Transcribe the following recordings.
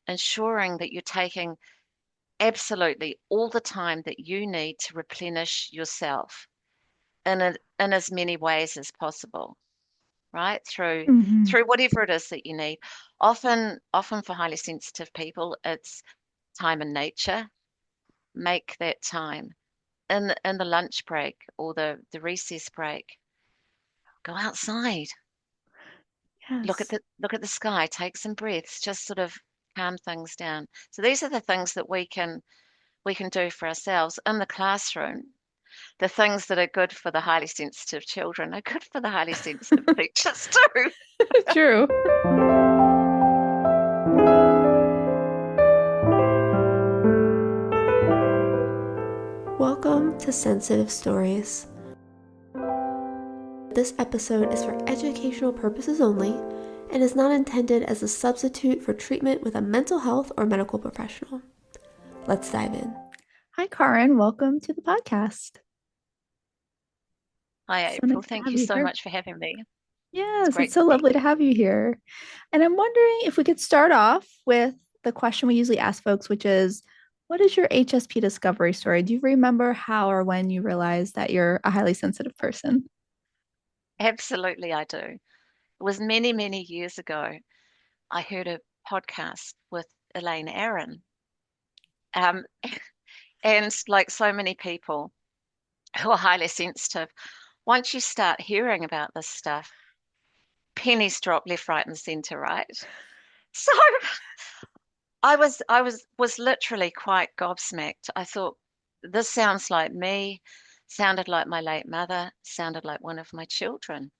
ensuring that you're taking absolutely all the time that you need to replenish yourself in as many ways as possible, right? Through whatever it is that you need. Often for highly sensitive people, it's time in nature. Make that time in the lunch break or the recess break. Go outside, Yes. look at the sky, take some breaths, just sort of calm things down. So these are the things that we can do for ourselves in the classroom. The things that are good for the highly sensitive children are good for the highly sensitive teachers too. True. Welcome to Sensitive Stories. This episode is for educational purposes only and is not intended as a substitute for treatment with a mental health or medical professional. Let's dive in. Hi, Kaaryn. Welcome to the podcast. Hi, So April. nice to Thank have you you so here. much for having me. It's Yes, it's great so to be lovely to here. have you here. And I'm wondering if we could start off with the question we usually ask folks, which is, what is your HSP discovery story? Do you remember how or when you realized that you're a highly sensitive person? Absolutely, I do. It was many, many years ago. I heard a podcast with Elaine Aaron. Um, and like so many people who are highly sensitive, once you start hearing about this stuff, pennies drop left, right, and center, right? So I was literally quite gobsmacked. I thought, this sounds like me, sounded like my late mother, sounded like one of my children.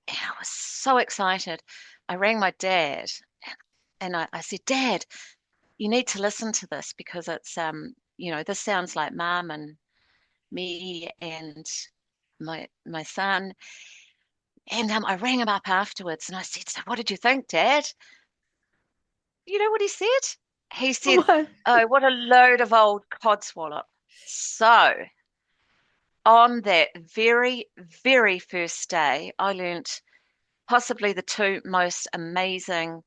And I was so excited. I rang my dad and I said, Dad, you need to listen to this because this sounds like mum and me and my son. And I rang him up afterwards and I said, so what did you think, Dad? You know what he said? He said, What? oh, what a load of old codswallop. So on that very, very first day, I learnt possibly the two most amazing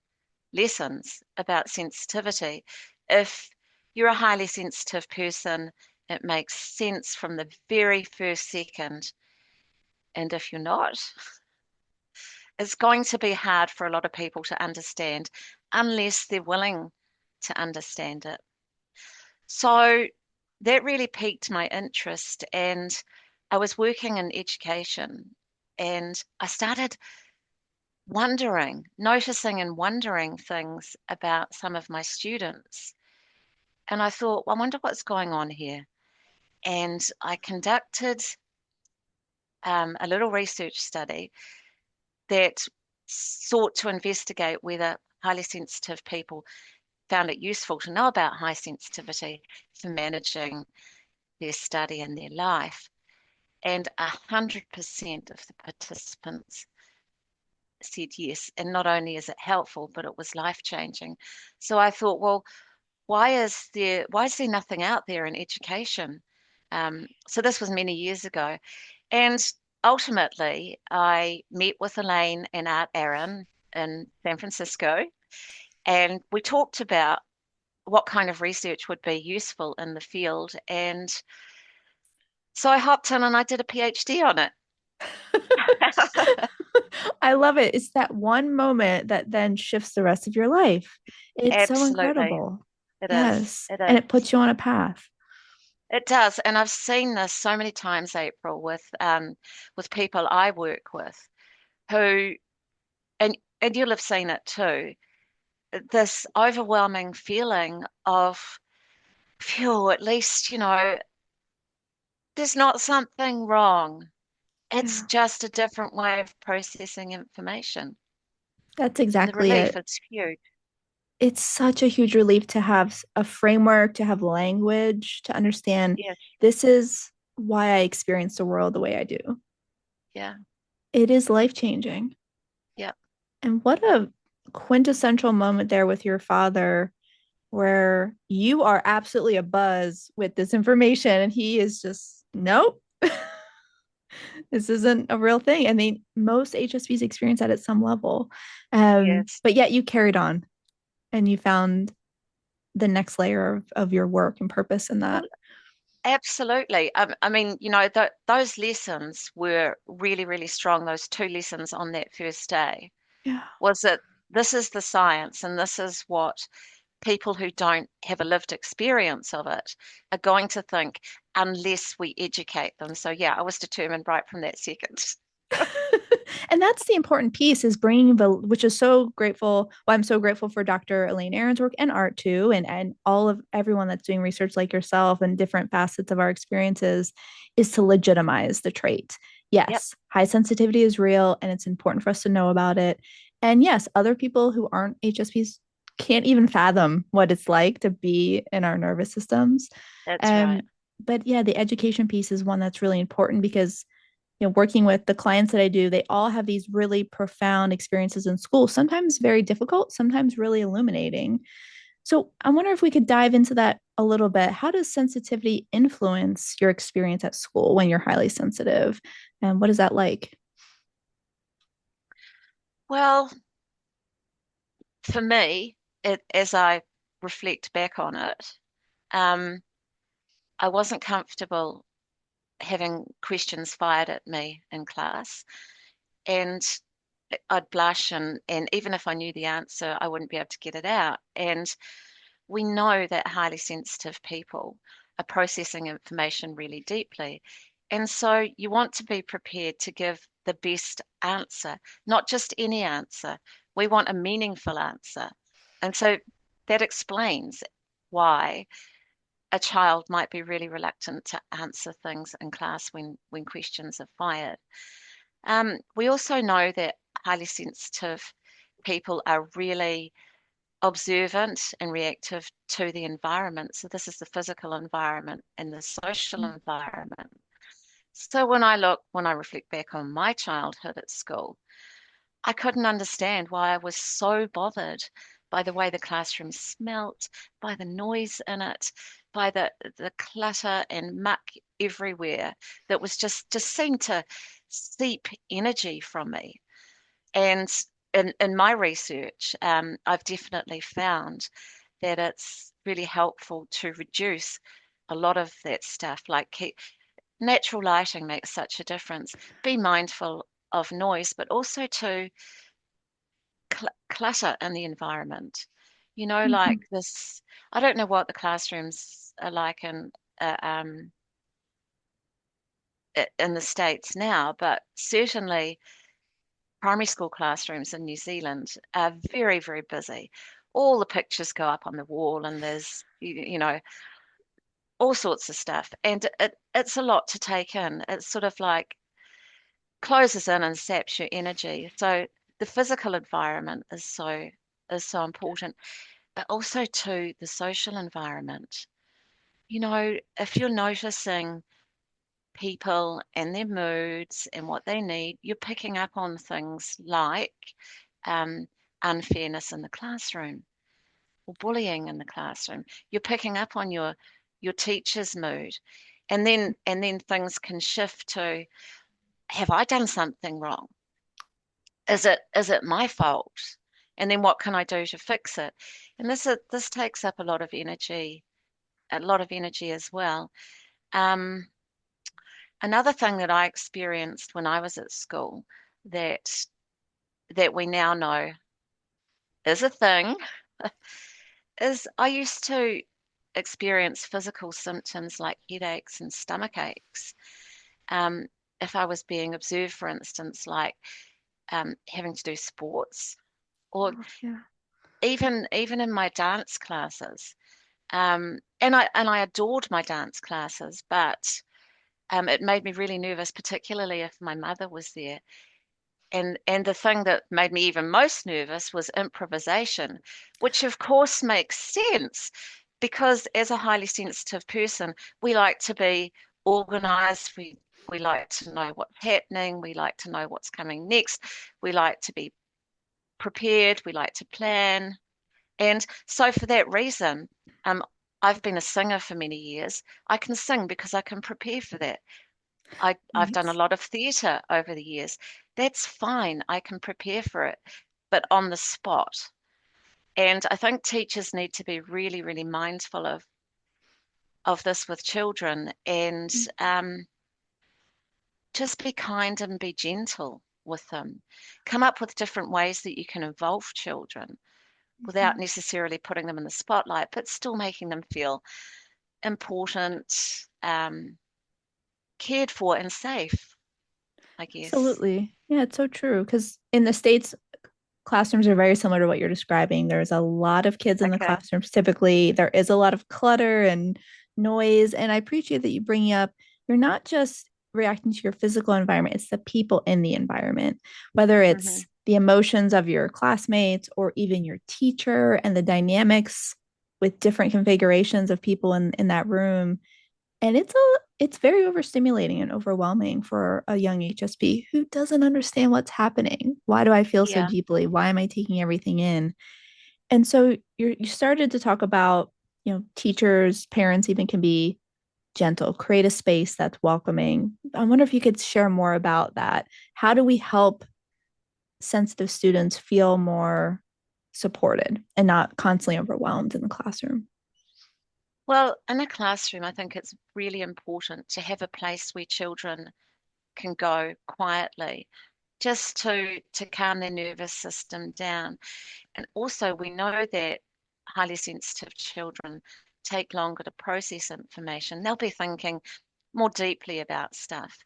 lessons about sensitivity. If you're a highly sensitive person, it makes sense from the very first second. And if you're not, it's going to be hard for a lot of people to understand unless they're willing to understand it. So that really piqued my interest. And I was working in education and I started noticing and wondering things about some of my students. And I thought, well, I wonder what's going on here. And I conducted a little research study that sought to investigate whether highly sensitive people found it useful to know about high sensitivity for managing their study and their life. And 100% of the participants said yes. And not only is it helpful, but it was life changing. So I thought, well, why is there nothing out there in education? So this was many years ago. And ultimately, I met with Elaine and Art Aaron in San Francisco, and we talked about what kind of research would be useful in the field. And so I hopped in and I did a PhD on it. I love it. It's that one moment that then shifts the rest of your life. It's so Absolutely. incredible. It is. Yes. It And it is. puts you on a path. It does. And I've seen this so many times, April, with people I work with who and you'll have seen it too, this overwhelming feeling of, phew, at least, there's not something wrong. It's Yeah. just a different way of processing information. That's And the exactly relief it. is huge. It's such a huge relief to have a framework, to have language, to understand Yes. this is why I experience the world the way I do. Yeah. It is life changing. Yeah. And what a quintessential moment there with your father, where you are absolutely abuzz with this information, and he is just, nope, this isn't a real thing. And most HSPs experience that at some level. Yes. But yet you carried on and you found the next layer of your work and purpose in that. Well, absolutely. I mean, those lessons were really, really strong. Those two lessons on that first day Yeah. was that this is the science and this is what people who don't have a lived experience of it are going to think unless we educate them. So, yeah, I was determined right from that second. And that's the important piece is bringing the, which is so grateful. Well, I'm so grateful for Dr. Elaine Aron's work and art too, and all of everyone that's doing research like yourself and different facets of our experiences is to legitimize the trait. Yep, Yes, high sensitivity is real and it's important for us to know about it. And yes, other people who aren't HSPs can't even fathom what it's like to be in our nervous systems. that's right. Um, but yeah, the education piece is one that's really important because working with the clients that I do, they all have these really profound experiences in school, sometimes very difficult, sometimes really illuminating. So I wonder if we could dive into that a little bit. How does sensitivity influence your experience at school when you're highly sensitive? And what is that like? Well, for me, as I reflect back on it, um, I wasn't comfortable having questions fired at me in class. And I'd blush and even if I knew the answer, I wouldn't be able to get it out. And we know that highly sensitive people are processing information really deeply. And so you want to be prepared to give the best answer, not just any answer. We want a meaningful answer. And so that explains why a child might be really reluctant to answer things in class when questions are fired. We also know that highly sensitive people are really observant and reactive to the environment. So this is the physical environment and the social environment. So when I reflect back on my childhood at school, I couldn't understand why I was so bothered by the way the classroom smelt, by the noise in it, by the clutter and muck everywhere that was just seemed to seep energy from me. And in my research, I've definitely found that it's really helpful to reduce a lot of that stuff. Like natural lighting makes such a difference. Be mindful of noise, but also to clutter in the environment. Mhm. Like this, I don't know what the classrooms are like uh, um, in the States now, but certainly primary school classrooms in New Zealand are very, very busy. All the pictures go up on the wall, and there's, all sorts of stuff. And it's a lot to take in. It's sort of like closes in and saps your energy. So the physical environment is so important, but also to the social environment. If you're noticing people and their moods and what they need, you're picking up on things like um, unfairness in the classroom or bullying in the classroom. You're picking up on your teacher's mood, and then things can shift to, have I done something wrong? Is it my fault? And then what can I do to fix it? And this takes up a lot of energy as well. Um, Another thing that I experienced when I was at school that that we now know is a thing is I used to experience physical symptoms like headaches and stomach aches. Um, if I was being observed, for instance, like having to do sports, or Oh, yeah. even in my dance classes. And I adored my dance classes, but it made me really nervous, particularly if my mother was there. And the thing that made me even most nervous was improvisation, which of course makes sense because as a highly sensitive person, we like to be organized. We like to know what's happening. We like to know what's coming next. We like to be prepared. We like to plan. And so for that reason, um, I've been a singer for many years. I can sing because I can prepare for that. I've done a Nice. lot of theatre over the years. That's fine. I can prepare for it, but on the spot. And I think teachers need to be really, really mindful of this with children and just be kind and be gentle with them. Come up with different ways that you can involve children without Mhm. necessarily putting them in the spotlight, but still making them feel important, cared for, and safe, I guess. Absolutely. Yeah, it's so true. Because in the States, classrooms are very similar to what you're describing. There's a lot of kids in the Okay. classrooms. Typically, there is a lot of clutter and noise. And I appreciate that you bring up you're not just reacting to your physical environment, it's the people in the environment, whether Hmm. it's the emotions of your classmates or even your teacher and the dynamics with different configurations of people in that room. And it's very overstimulating and overwhelming for a young HSP who doesn't understand what's happening. Why do I feel so Yeah. deeply? Why am I taking everything in? And so you started to talk about, teachers, parents even can be gentle, create a space that's welcoming. I wonder if you could share more about that. How do we help sensitive students feel more supported and not constantly overwhelmed in the classroom? Well, in a classroom, I think it's really important to have a place where children can go quietly just to calm their nervous system down. And also, we know that highly sensitive children take longer to process information. They'll be thinking more deeply about stuff.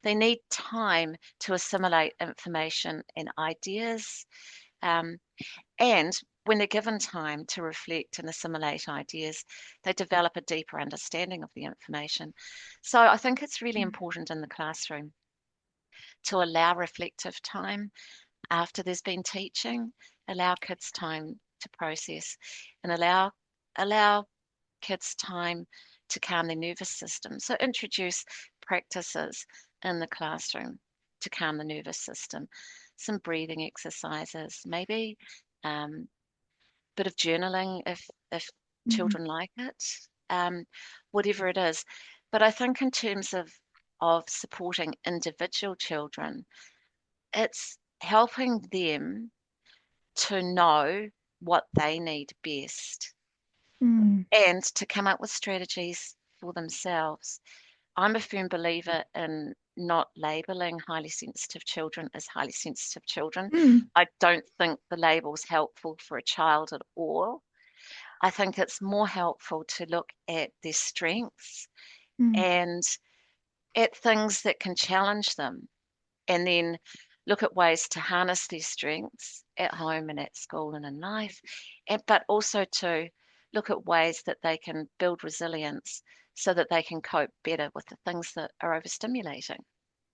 They need time to assimilate information and ideas. Um, and when they're given time to reflect and assimilate ideas, they develop a deeper understanding of the information. So I think it's really important in the classroom to allow reflective time after there's been teaching, allow kids time to process and allow kids time to calm their nervous system. So introduce practices in the classroom to calm the nervous system, some breathing exercises, maybe um, bit of journaling if Mhm. children like it, um, whatever it is. But I think in terms of supporting individual children, it's helping them to know what they need best Mm, and to come up with strategies for themselves. I'm a firm believer in not labeling highly sensitive children as highly sensitive children. mm, I don't think the label's helpful for a child at all. I think it's more helpful to look at their strengths mm, and at things that can challenge them, and then look at ways to harness these strengths at home and at school and in life, but also to look at ways that they can build resilience so that they can cope better with the things that are overstimulating.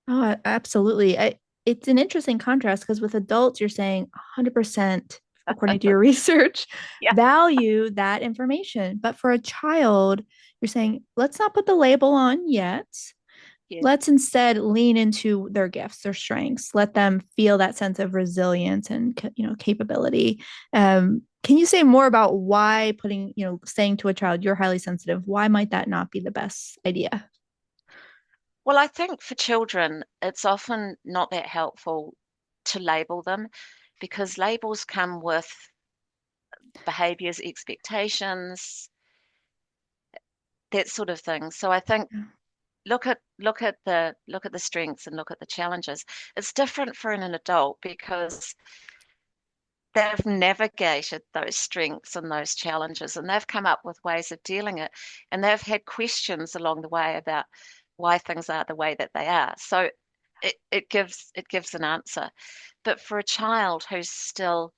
Oh, absolutely. It's an interesting contrast because with adults, you're saying 100%, according to your research, Yeah. value that information. But for a child, you're saying, let's not put the label on yet. Yes. Let's instead lean into their gifts, their strengths. Let them feel that sense of resilience and capability. Can you say more about why saying to a child, you're highly sensitive, why might that not be the best idea? Well, I think for children, it's often not that helpful to label them because labels come with behaviors, expectations, that sort of thing. So I think look at the strengths and look at the challenges. It's different for an adult because they've navigated those strengths and those challenges and they've come up with ways of dealing it and they've had questions along the way about why things are the way that they are. So it gives an answer. But for a child who's still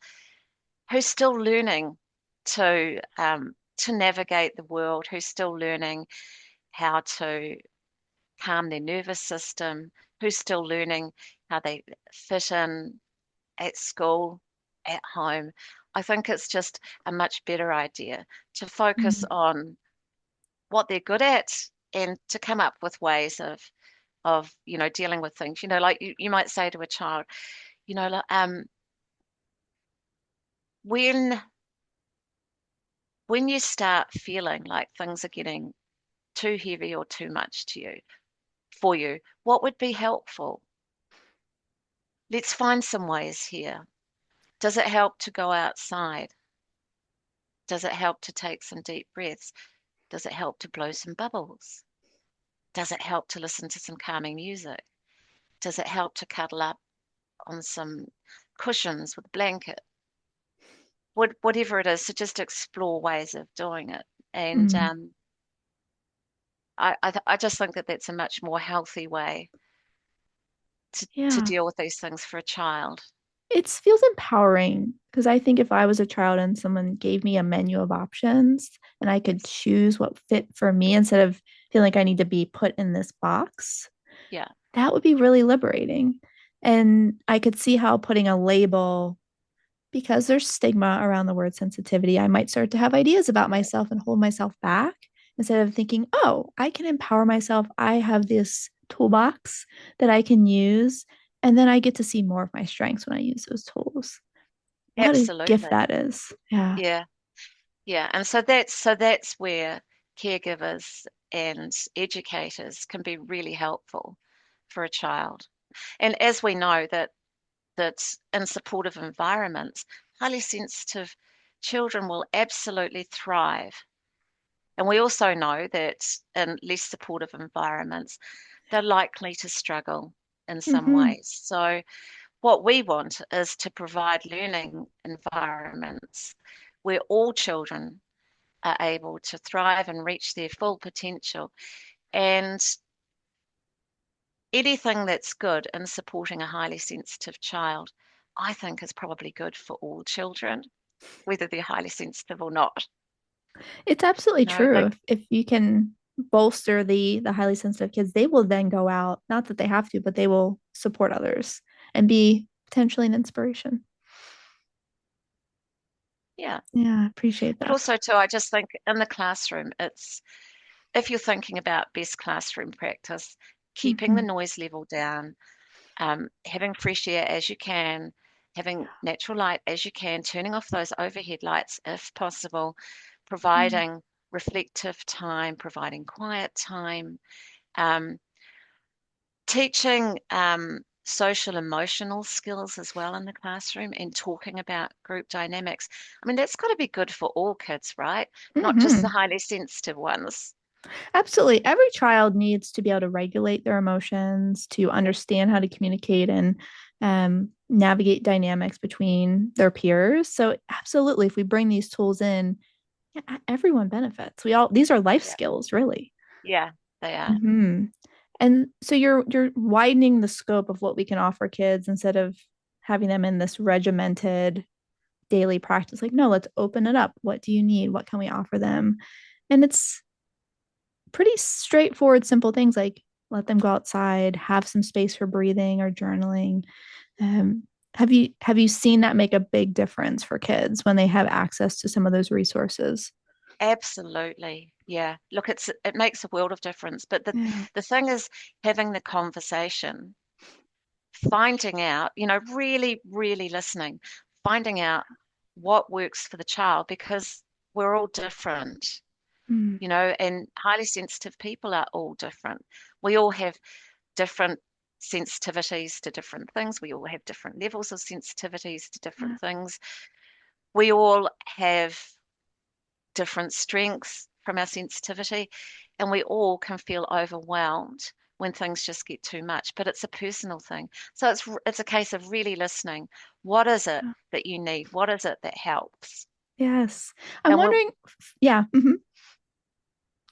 learning to navigate the world, who's still learning how to calm their nervous system, who's still learning how they fit in at school, at home. I think it's just a much better idea to focus Mm, on what they're good at and to come up with ways of dealing with things. Like you might say to a child, like, when when you start feeling like things are getting too heavy or too much for you, what would be helpful? Let's find some ways here. Does it help to go outside? Does it help to take some deep breaths? Does it help to blow some bubbles? Does it help to listen to some calming music? Does it help to cuddle up on some cushions with a blanket? Whatever it is, to just explore ways of doing it. And Mm. I just think that that's a much more healthy way to Yeah. deal with these things for a child. It feels empowering because I think if I was a child and someone gave me a menu of options and I could Yes. choose what fit for me instead of feeling like I need to be put in this box, Yeah, that would be really liberating. And I could see how putting a label, because there's stigma around the word sensitivity, I might start to have ideas about yeah, myself and hold myself back instead of thinking, oh, I can empower myself. I have this toolbox that I can use. And then I get to see more of my strengths when I use those tools. What a gift absolutely. that is. Yeah. Yeah, yeah. And so that's where caregivers and educators can be really helpful for a child. And as we know that in supportive environments, highly sensitive children will absolutely thrive. And we also know that in less supportive environments, they're likely to struggle in some Mm-hmm. ways. So what we want is to provide learning environments where all children are able to thrive and reach their full potential. And anything that's good in supporting a highly sensitive child, I think is probably good for all children, whether they're highly sensitive or not. It's absolutely true. Like If you can bolster the highly sensitive kids, they will then go out, not that they have to, but they will support others and be potentially an inspiration. yeah. Yeah, I appreciate But that. also too, I just think in the classroom, it's if you're thinking about best classroom practice, keeping the Mm-hmm. noise level down, having fresh air as you can, having natural light as you can, turning off those overhead lights if possible, Mm-hmm. providing reflective time, providing quiet time, um, teaching social emotional skills as well in the classroom and talking about group dynamics. I mean, that's got to be good for all kids, right? Not just the Mm-hmm. highly sensitive ones. Absolutely. Every child needs to be able to regulate their emotions, to understand how to communicate and navigate dynamics between their peers. So, absolutely, if we bring these tools in, yeah, everyone benefits. These are life Yeah, skills, really. yeah, they are. Hmm. And so you're widening the scope of what we can offer kids instead of having them in this regimented daily practice. Like, no, let's open it up. What do you need? What can we offer them? And it's pretty straightforward, simple things like let them go outside, have some space for breathing or journaling. Um, have you seen that make a big difference for kids when they have access to some of those resources? Absolutely. Yeah. Look, it makes a world of difference. But Yeah. the thing is having the conversation, finding out, really, really listening, finding out what works for the child because we're all different, Mm. and highly sensitive people are all different. We all have different sensitivities to different things. We all have different levels of sensitivities to Yeah. different things. We all have different strengths from our sensitivity, and we all can feel overwhelmed when things just get too much. But it's a personal thing, so it's a case of really listening. What is it that you need? What is it that helps? Yes. I'm And when wondering, yeah, mhm.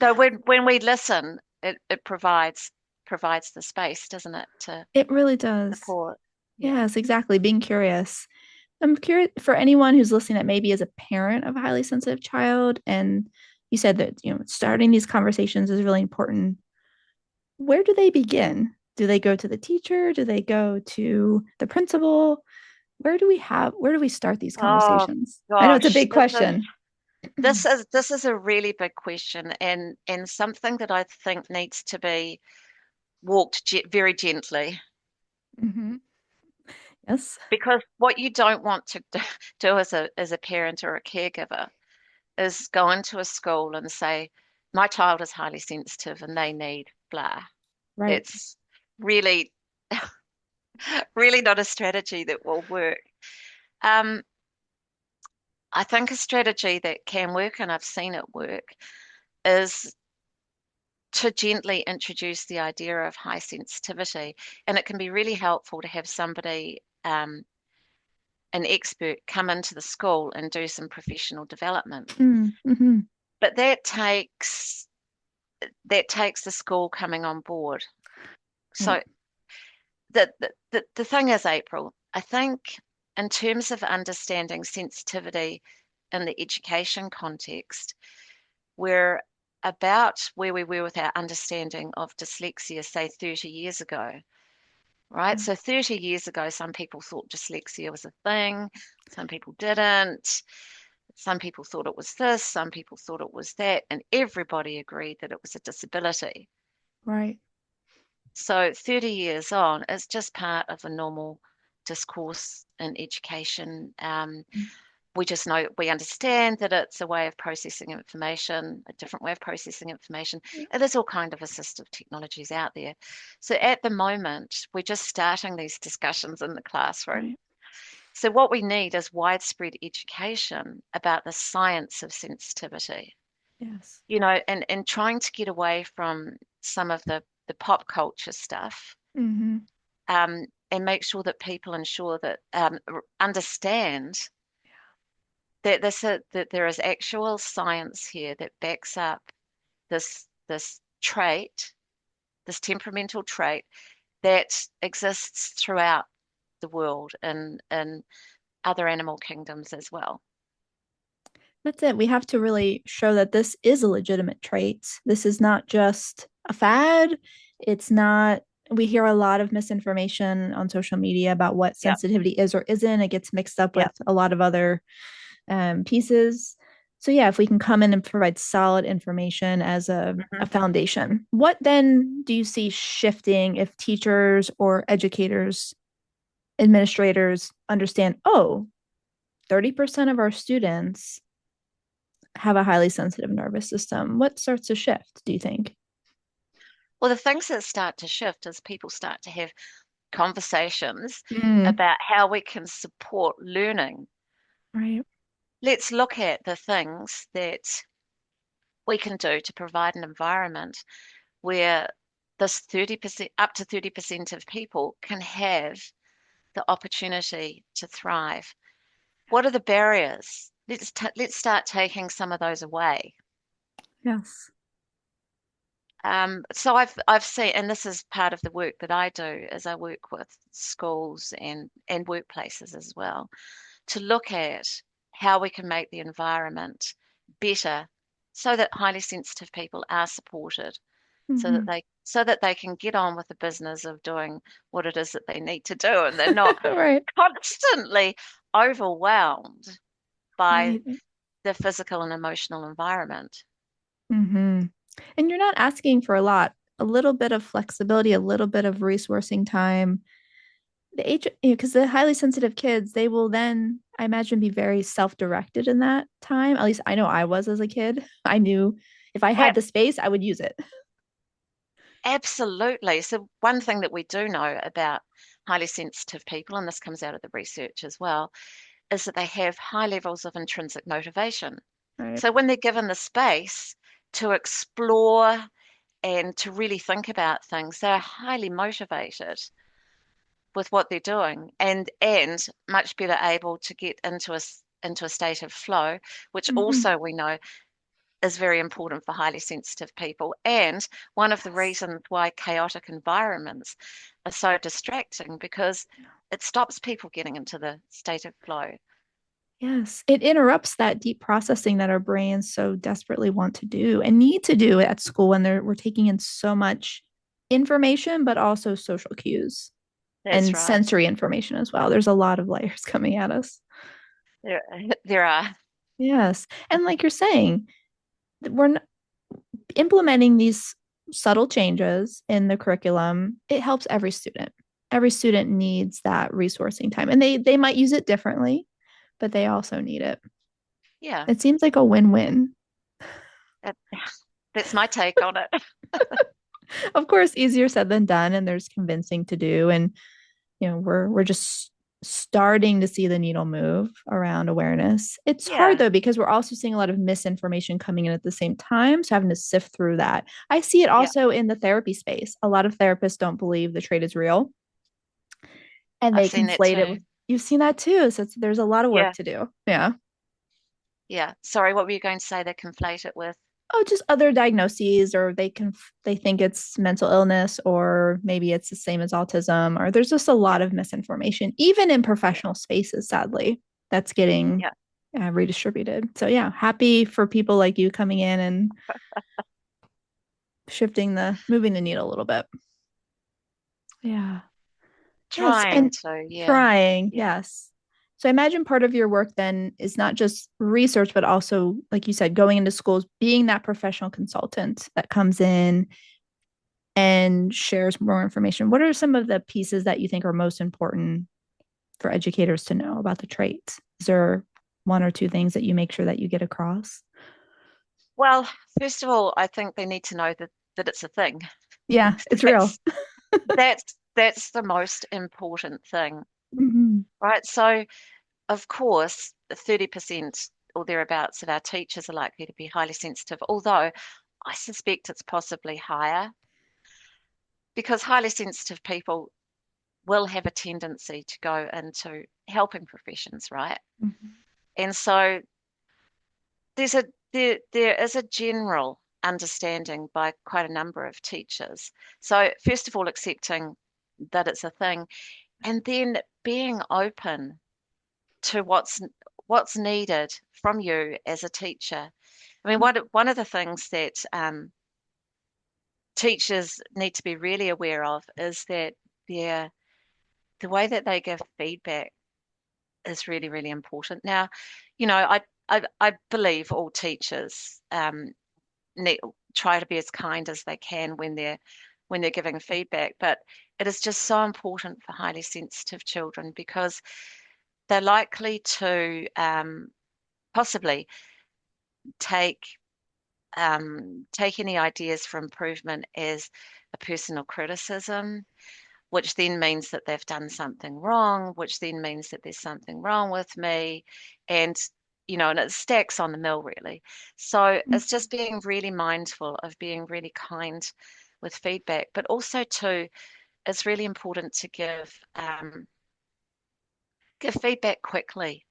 so when we listen, it provides the space, doesn't it, to It really does. support? Yeah. Yes, exactly. Being curious. I'm curious for anyone who's listening that maybe is a parent of a highly sensitive child, and you said that, starting these conversations is really important. Where do they begin? Do they go to the teacher? Do they go to the principal? Where do we start these Oh conversations? I know it's a gosh, big question. this is a really big question and something that I think needs to be walked very gently Hmm. Yes. because what you don't want to do as a parent or a caregiver is go into a school and say, my child is highly sensitive and they need blah. Right. It's really, really not a strategy that will work. Um, I think a strategy that can work, and I've seen it work, is to gently introduce the idea of high sensitivity. And it can be really helpful to have somebody, an expert, come into the school and do some professional development. Mm-hmm. But that takes the school coming on board. Right. So the thing is, April, I think in terms of understanding sensitivity in the education context, we're about where we were with our understanding of dyslexia, say 30 years ago, right? Yeah. So 30 years ago, some people thought dyslexia was a thing, some people didn't. Some people thought it was this, some people thought it was that, and everybody agreed that it was a disability. Right. So 30 years on, it's just part of the normal discourse in education. We just know, we understand that it's a way of processing information, a different way of processing information. Yeah. And there's all kind of assistive technologies out there. So at the moment, we're just starting these discussions in the classroom. Right. So what we need is widespread education about the science of sensitivity, Yes. and trying to get away from some of the pop culture stuff, Mm-hmm. and make sure that people ensure that understand that there is actual science here that backs up this trait, this temperamental trait that exists throughout the world and in other animal kingdoms as well. That's it. We have to really show that this is a legitimate trait. This is not just a fad. It's not, we hear a lot of misinformation on social media about what Yeah, sensitivity is or isn't. It gets mixed up yeah. with a lot of other pieces. So, yeah, if we can come in and provide solid information as Hmm. a foundation, what then do you see shifting if teachers or educators, administrators understand, oh, 30% of our students have a highly sensitive nervous system? What starts to shift, do you think? Well, the things that start to shift is people start to have conversations Mm, about how we can support learning. right. Let's look at the things that we can do to provide an environment where this 30%, up to 30% of people can have the opportunity to thrive. What are the barriers? Let's start taking some of those away. Yes. So I've seen, and this is part of the work that I do, is I work with schools and workplaces as well, to look at how we can make the environment better so that highly sensitive people are supported, Mm-hmm. so that they can get on with the business of doing what it is that they need to do, and they're not Right. constantly overwhelmed by Right. the physical and emotional environment. Mm-hmm. And you're not asking for a lot, a little bit of flexibility, a little bit of resourcing time. The age, because the highly sensitive kids, they will then, I imagine, be very self-directed in that time. At least I know I was as a kid. I knew if I had Ab- the space, I would use it. Absolutely. So one thing that we do know about highly sensitive people, and this comes out of the research as well, is that they have high levels of intrinsic motivation. Right. So when they're given the space to explore and to really think about things, they're highly motivated with what they're doing, and much better able to get into a state of flow, which Mm-hmm. also we know is very important for highly sensitive people, and one of the Yes. reasons why chaotic environments are so distracting, because it stops people getting into the state of flow. Yes, it interrupts that deep processing that our brains so desperately want to do and need to do at school when we're taking in so much information, but also social cues That's and right. sensory information as well. There's a lot of layers coming at us. There, there are. Yes. And like you're saying, we're implementing these subtle changes in the curriculum. It helps every student. Every student needs that resourcing time and they might use it differently, but they also need it. Yeah, It seems like a win-win. that, that's my take on it. Of course, easier said than done, and there's convincing to do. And we're just starting to see the needle move around awareness. It's hard Yeah, though, because we're also seeing a lot of misinformation coming in at the same time. So having to sift through that. I see it yeah. also in the therapy space. A lot of therapists don't believe the trait is real and I've they seen that conflate it too. with, you've seen that too. So there's a lot of work Yeah, to do. Yeah. yeah. Sorry, what were you going to say? They conflate it with? Oh, just other diagnoses, or they think it's mental illness, or maybe it's the same as autism, or there's just a Yeah, lot of misinformation, even in yeah, professional spaces, sadly, that's getting yeah. redistributed. So yeah, happy for people like you coming in and moving the needle a little bit. Yeah. Yes, Trying and to, yeah, trying, yeah. yes. So I imagine part of your work then is not just research, but also, like you said, going into schools, being that professional consultant that comes in and shares more information. What are some of the pieces that you think are most important for educators to know about the traits? Is there one or two things that you make sure that you get across? Well, first of all, I think they need to know that it's a thing. Yeah, it's real. That's that's the most important thing, Mm-hmm. right? So, of course, 30% or thereabouts of our teachers are likely to be highly sensitive, although I suspect it's possibly higher because highly sensitive people will have a tendency to go into helping professions, right? Mm-hmm. And so there is a general understanding by quite a number of teachers. So first of all, accepting that it's a thing, and then being open to what's needed from you as a teacher. I mean, one of the things that teachers need to be really aware of is that their the way that they give feedback is really, really important. Now, I believe all teachers need, try to be as kind as they can when they're giving feedback, but it is just so important for highly sensitive children because they're likely to possibly take take any ideas for improvement as a personal criticism, which then means that they've done something wrong, which then means that there's something wrong with me. And, and it stacks on the mill really. So it's just being really mindful of being really kind with feedback, but also too, it's really important to give feedback quickly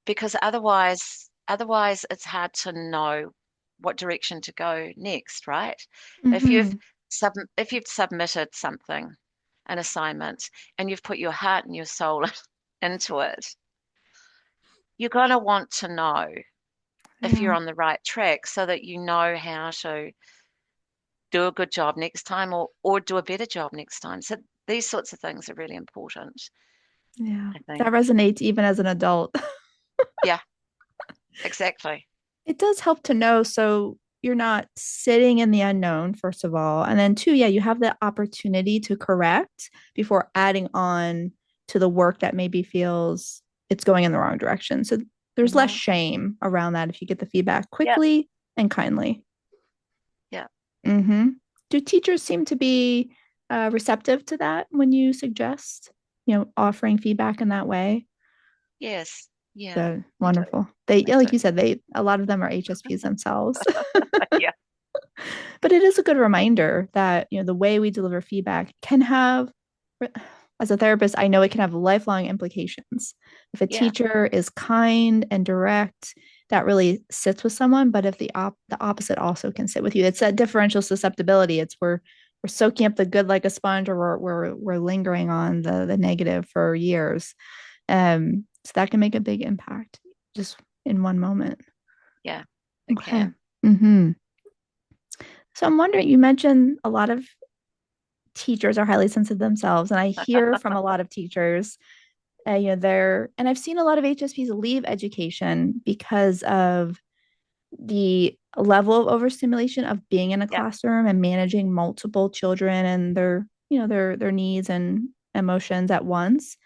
because otherwise it's hard to know what direction to go next, right? If you've Mm-hmm. if you've submitted something, an assignment, and you've put your heart and your soul into it, you're going to want to know if you're Yeah. on the right track so that you know how to do a good job next time or do a better job next time. So these sorts of things are really important, Yeah. I That think. resonates even as an adult. Yeah, exactly. It does help to know. So you're not sitting in the unknown, first of all. And then, two, yeah, you have the opportunity to correct before adding on to the work that maybe feels it's going in the wrong direction. So there's less Hmm. shame around that if you get the feedback Yeah, quickly and kindly. yeah. Mm-hmm. Do teachers seem to be receptive to that when you suggest, offering feedback in that way? Yes, yeah, So they do. wonderful. They, They yeah, like do. you said, a lot of them are HSPs themselves. Yeah, But it is a good reminder that, the way we deliver feedback can have, as a therapist, I know it can have lifelong implications. If a yeah, teacher is kind and direct, that really sits with someone. But if the opposite also can sit with you, it's that differential susceptibility. It's we're soaking up the good like a sponge, or we're lingering on the negative for years. So that can make a big impact just in one moment. yeah. They Okay. can. Mm-hmm. So I'm wondering, you mentioned a lot of teachers are highly sensitive themselves, and I hear from a lot of teachers, and I've seen a lot of HSPs leave education because of the level of overstimulation of being in a Yeah, classroom and managing multiple children and their needs and emotions at once.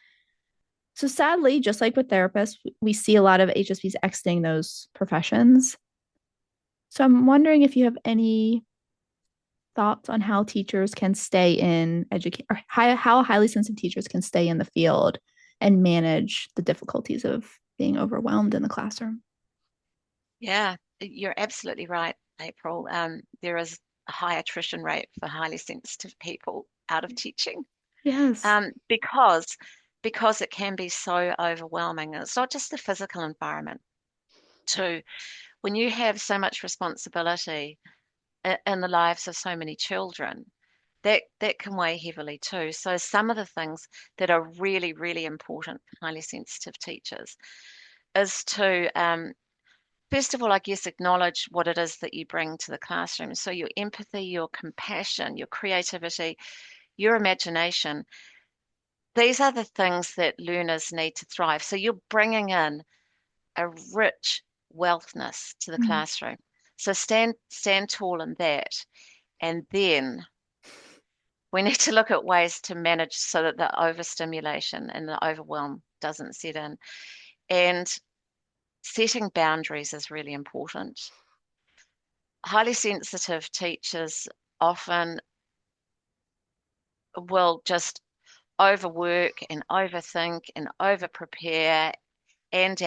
So sadly, just like with therapists, we see a lot of HSPs exiting those professions. So I'm wondering if you have any thoughts on how teachers can stay in education, or how highly sensitive teachers can stay in the field and manage the difficulties of being overwhelmed in the classroom. Yeah, you're absolutely right, April. There is a high attrition rate for highly sensitive people out of teaching, Yes. because it can be so overwhelming. And it's not just the physical environment, too. When you have so much responsibility in the lives of so many children, that can weigh heavily too. So some of the things that are really, really important for highly sensitive teachers is to first of all, I guess, acknowledge what it is that you bring to the classroom. So, your empathy, your compassion, your creativity, your imagination, these are the things that learners need to thrive. So, you're bringing in a rich wealthness to the Mm. classroom. So, stand tall in that. And then we need to look at ways to manage so that the overstimulation and the overwhelm doesn't set in. And setting boundaries is really important. Highly sensitive teachers often will just overwork and overthink and over prepare and.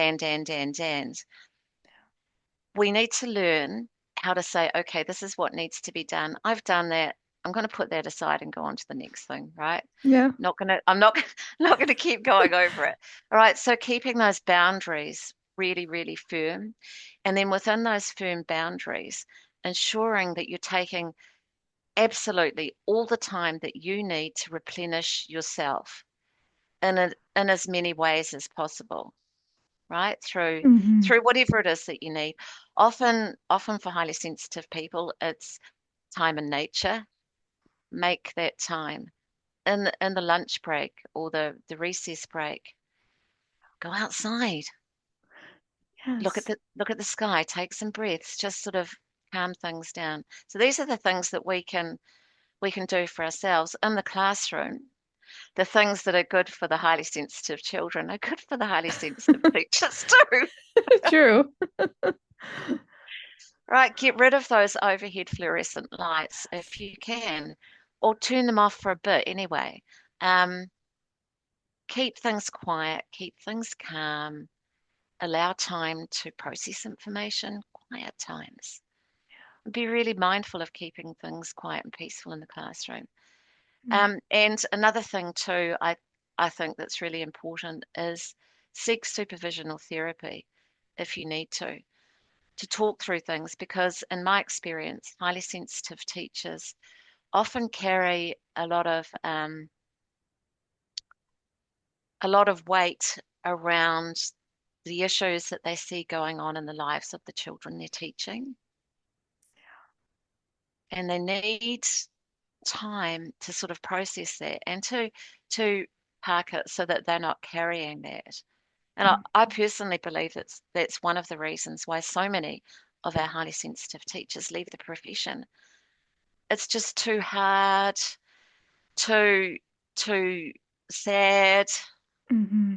We need to learn how to say, okay, this is what needs to be done. I've done that. I'm going to put that aside and go on to the next thing, right? Yeah. I'm not not going to keep going over it. All right. So keeping those boundaries really, really firm. And then within those firm boundaries, ensuring that you're taking absolutely all the time that you need to replenish yourself in as many ways as possible, right? Mm-hmm. Through whatever it is that you need. Often for highly sensitive people, it's time in nature. Make that time in the lunch break or the recess break. Go outside. Yes. Look at the sky. Take some breaths. Just sort of calm things down. So these are the things that we can do for ourselves in the classroom. The things that are good for the highly sensitive children are good for the highly sensitive teachers too. True. Right, get rid of those overhead fluorescent lights if you can, or turn them off for a bit anyway. Um, keep things quiet, keep things calm, allow time to process information, quiet times. Be really mindful of keeping things quiet and peaceful in the classroom. And another thing too, I think that's really important is seek supervision or therapy if you need to talk through things because in my experience, highly sensitive teachers often carry a lot of weight around the issues that they see going on in the lives of the children they're teaching. And they need time to sort of process that and to park it so that they're not carrying that. And I personally believe that's one of the reasons why so many of our highly sensitive teachers leave the profession. It's just too hard, too too sad. Mm-hmm.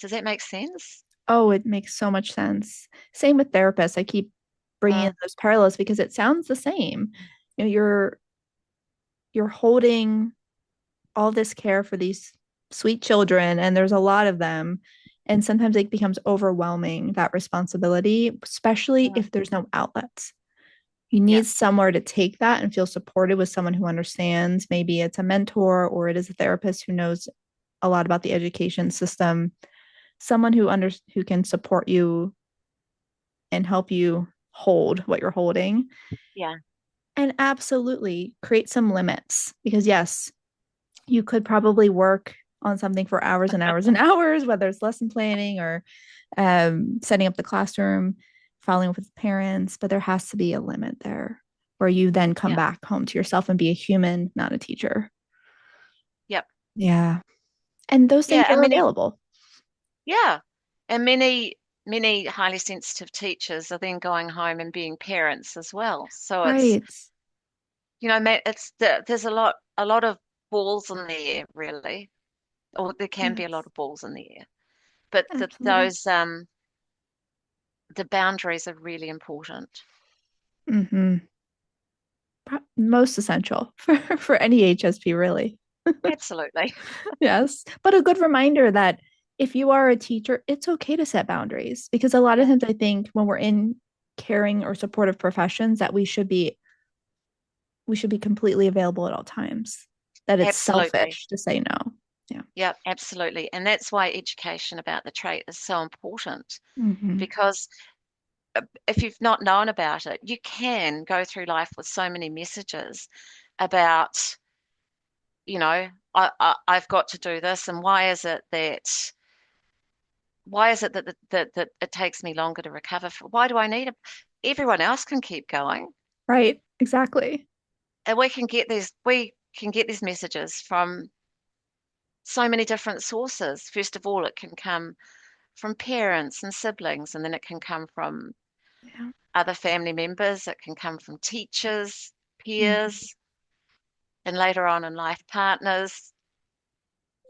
Does that make sense? Oh, it makes so much sense. Same with therapists. I keep bringing in Mm, those parallels because it sounds the same. You know, you're holding all this care for these sweet children, and there's a lot of them. And sometimes it becomes overwhelming, that responsibility, especially mm, if there's no outlets. You yeah, need somewhere to take that and feel supported with someone who understands. Maybe it's a mentor or it is a therapist who knows a lot about the education system, someone who can support you and help you hold what you're holding. yeah, And absolutely create some limits because yes, you could probably work on something for hours and hours and hours, whether it's lesson planning or setting up the classroom, following up with parents, but there has to be a limit there where you then come yeah, back home to yourself and be a human, not a teacher. yep, Yeah. And those things yeah. And are available. yeah, and many highly sensitive teachers are then going home and being parents as well. So it's Right. there's a lot of balls in the air, really, or there can be a lot Yes. of balls in the air. But Absolutely. the boundaries are really important. Mm-hmm. Most essential for any HSP, really. Absolutely. Yes. But a good reminder that if you are a teacher, it's okay to set boundaries because a lot of Yeah, times I think when we're in caring or supportive professions that we should be completely available at all times. That it's absolutely. selfish to say no. Yeah. Yeah, absolutely. And that's why education about the trait is so important Mm-hmm. because if you've not known about it, you can go through life with so many messages about, I've got to do this, and why is it that it takes me longer to recover? Why do I need it? Everyone else can keep going, Right. Exactly. and we can get these messages from so many different sources. First of all, it can come from parents and siblings, and then it can come from Yeah. other family members, it can come from teachers, Mhm. peers, and later on in life, partners,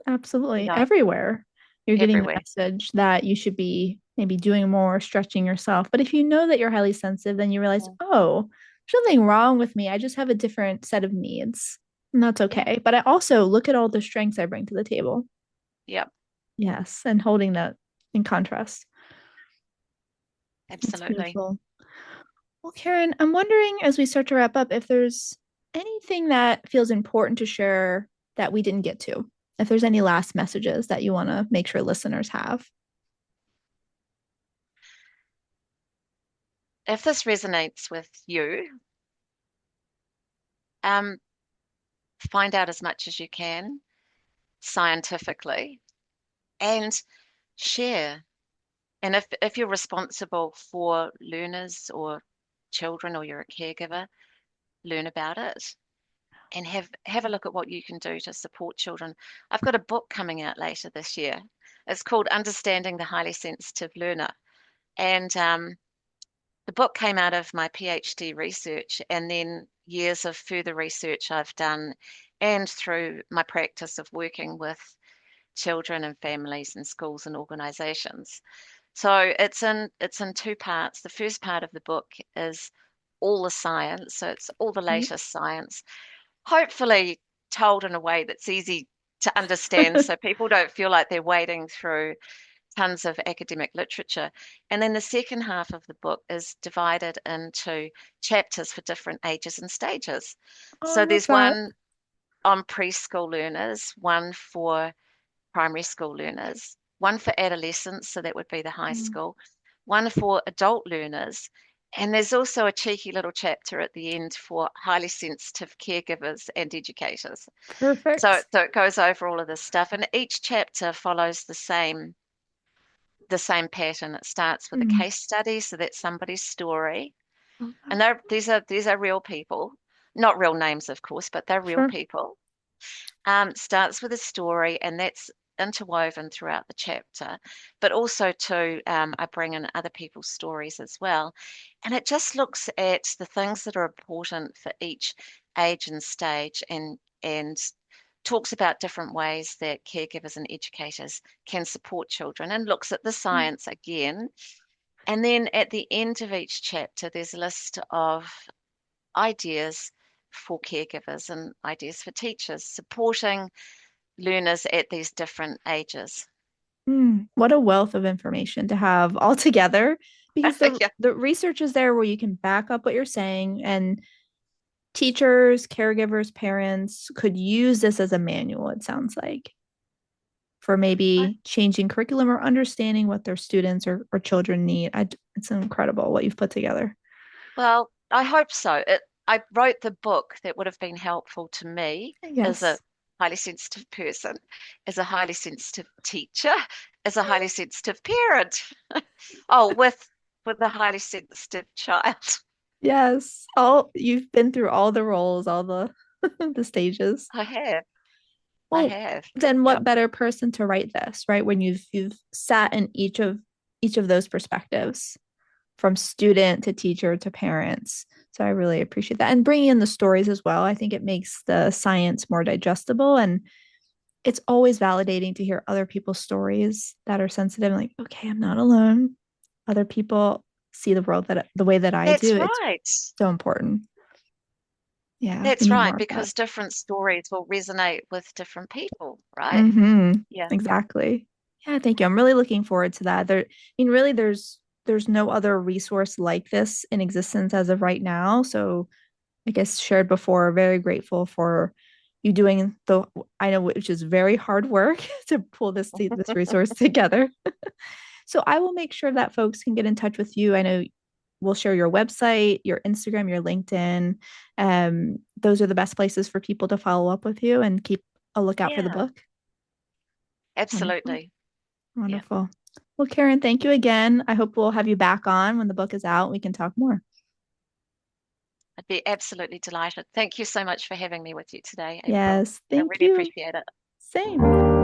you Absolutely. know, Everywhere you're getting the everywhere. message that you should be maybe doing more, stretching yourself. But if you know that you're highly sensitive, then you realize, Mm. oh, there's nothing wrong with me. I just have a different set of needs. And that's Yeah, okay. But I also look at all the strengths I bring to the table. yeah, Yes. And holding that in contrast. That's absolutely. beautiful. Well, Kaaryn, I'm wondering as we start to wrap up if there's anything that feels important to share that we didn't get to, if there's any last messages that you want to make sure listeners have. If this resonates with you, um, find out as much as you can scientifically and share. And if you're responsible for learners or children or you're a caregiver, learn about it and have a look at what you can do to support children. I've got a book coming out later this year. It's called Understanding the Highly Sensitive Learner. And the book came out of my PhD research and then years of further research I've done and through my practice of working with children and families and schools and organizations. So it's in two parts. The first part of the book is all the science, so it's all the Right. latest science, hopefully told in a way that's easy to understand so people don't feel like they're wading through tons of academic literature. And then the second half of the book is divided into chapters for different ages and stages. Oh, I So love there's that. one on preschool learners, one for primary school learners, one for adolescents, so that would be the high Mm, school, one for adult learners. And there's also a cheeky little chapter at the end for highly sensitive caregivers and educators. So, perfect. so it goes over all of this stuff, and each chapter follows the same pattern. It starts with a Mm, case study, so that's somebody's story, love that. and these are real people, not real names, of course, but they're real Sure. people. Starts with a story, and that's interwoven throughout the chapter. But also too, I bring in other people's stories as well, and it just looks at the things that are important for each age and stage, and talks about different ways that caregivers and educators can support children, and looks at the Mm, science again. And then at the end of each chapter, there's a list of ideas for caregivers and ideas for teachers supporting learners at these different ages. what a wealth of information to have all together because the Yeah. the research is there where you can back up what you're saying and teachers, caregivers, parents could use this as a manual, it sounds like, for maybe changing curriculum or understanding what their students or children need. It's incredible what you've put together. Well, I hope so. I wrote the book that would have been helpful to me as a Yes. highly sensitive person, as a highly sensitive teacher, as a highly sensitive parent. Oh, with a highly sensitive child. Yes. All you've been through all the roles, all the the stages. I have. I Well, have. then what Yep. better person to write this, right? When you've sat in each of those perspectives, from student to teacher to parents. So I really appreciate that. And bringing in the stories as well. I think it makes the science more digestible. And it's always validating to hear other people's stories that are sensitive. Like, okay, I'm not alone. Other people see the world that the way that I That's do. It's right. so important. Yeah, we That's need right, more of that. because different stories will resonate with different people, right? Mm-hmm. Yeah. Exactly. Yeah, thank you. I'm really looking forward to that. I mean, really, there's no other resource like this in existence as of right now. So I guess shared before, very grateful for you doing the I know which is very hard work to pull this resource together. So I will make sure that folks can get in touch with you. I know we'll share your website, your Instagram, your LinkedIn. Those are the best places for people to follow up with you and keep a lookout for the Yeah, book. Wonderful. absolutely. Yeah, Wonderful. Well, Kaaryn, thank you again. I hope we'll have you back on when the book is out. We can talk more. I'd be absolutely delighted. Thank you so much for having me with you today, April. Yes, I thank really you. appreciate it. Same.